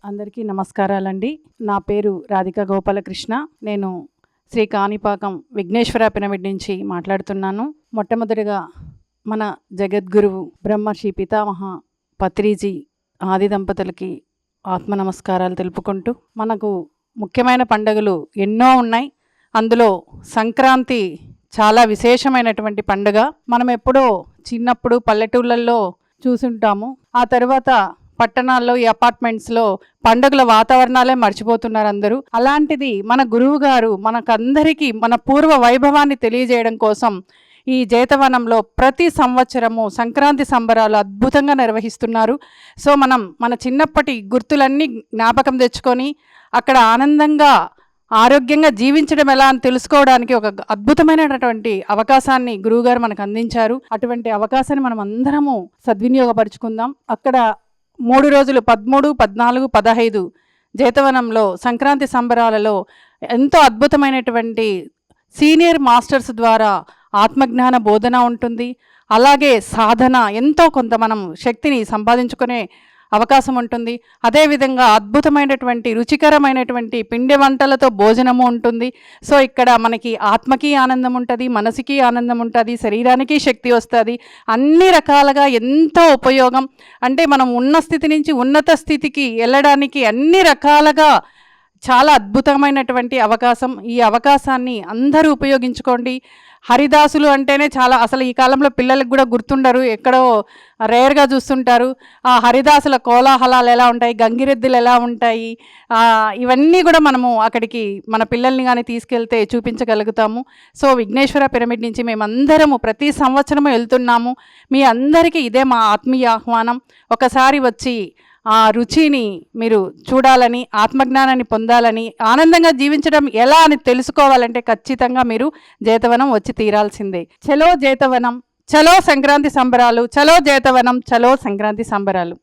అందరికీ నమస్కారాలండి. నా పేరు రాధిక గోపాలకృష్ణ. నేను శ్రీ కాణిపాకం విఘ్నేశ్వర పిరమిడ్ నుంచి మాట్లాడుతున్నాను. మొట్టమొదటిగా మన జగద్గురువు బ్రహ్మర్షి పితామహ పత్రిజీ ఆది దంపతులకి ఆత్మ నమస్కారాలు తెలుపుకుంటూ, మనకు ముఖ్యమైన పండుగలు ఎన్నో ఉన్నాయి. అందులో సంక్రాంతి చాలా విశేషమైనటువంటి పండుగ. మనం ఎప్పుడో చిన్నప్పుడు పల్లెటూళ్ళల్లో చూసుంటాము. ఆ తర్వాత పట్టణాల్లో ఈ అపార్ట్మెంట్స్లో పండుగల వాతావరణాలే మర్చిపోతున్నారు అందరూ. అలాంటిది మన గురువు గారు మనకందరికీ మన పూర్వ వైభవాన్ని తెలియజేయడం కోసం ఈ జేతవనంలో ప్రతి సంవత్సరము సంక్రాంతి సంబరాలు అద్భుతంగా నిర్వహిస్తున్నారు. సో మన చిన్నప్పటి గుర్తులన్నీ జ్ఞాపకం తెచ్చుకొని అక్కడ ఆనందంగా ఆరోగ్యంగా జీవించడం ఎలా అని తెలుసుకోవడానికి ఒక అద్భుతమైనటువంటి అవకాశాన్ని గురువుగారు మనకు అందించారు. అటువంటి అవకాశాన్ని మనం అందరము సద్వినియోగపరుచుకుందాం. అక్కడ 3 రోజులు 13, 14, 15 జేతవనంలో సంక్రాంతి సంబరాలలో ఎంతో అద్భుతమైనటువంటి సీనియర్ మాస్టర్స్ ద్వారా ఆత్మజ్ఞాన బోధన ఉంటుంది. అలాగే సాధన ఎంతో కొంత మనం శక్తిని సంపాదించుకునే అవకాశం ఉంటుంది. అదేవిధంగా అద్భుతమైనటువంటి రుచికరమైనటువంటి పిండి వంటలతో భోజనము ఉంటుంది. సో ఇక్కడ మనకి ఆత్మకి ఆనందం ఉంటుంది, మనసుకి ఆనందం ఉంటుంది, శరీరానికి శక్తి వస్తుంది. అన్ని రకాలుగా ఎంతో ఉపయోగం. అంటే మనం ఉన్న స్థితి నుంచి ఉన్నత స్థితికి వెళ్ళడానికి అన్ని రకాలుగా చాలా అద్భుతమైనటువంటి అవకాశం. ఈ అవకాశాన్ని అందరూ ఉపయోగించుకోండి. హరిదాసులు అంటేనే చాలా, అసలు ఈ కాలంలో పిల్లలకు కూడా గుర్తుండరు, ఎక్కడో రేర్గా చూస్తుంటారు. ఆ హరిదాసుల కోలాహలాలు ఎలా ఉంటాయి, గంగిరెద్దులు ఎలా ఉంటాయి, ఇవన్నీ కూడా మనము అక్కడికి మన పిల్లల్ని కానీ తీసుకెళ్తే చూపించగలుగుతాము. సో విఘ్నేశ్వర పిరమిడ్ నుంచి మేమందరము ప్రతి సంవత్సరము వెళ్తున్నాము. మీ అందరికీ ఇదే మా ఆత్మీయ ఆహ్వానం. ఒకసారి వచ్చి ఆ రుచిని మీరు చూడాలని, ఆత్మజ్ఞానాన్ని పొందాలని, ఆనందంగా జీవించడం ఎలా అని తెలుసుకోవాలంటే ఖచ్చితంగా మీరు జేతవనం వచ్చి తీరాల్సిందే. చలో జేతవనం, చలో సంక్రాంతి సంబరాలు, చలో జేతవనం, చలో సంక్రాంతి సంబరాలు.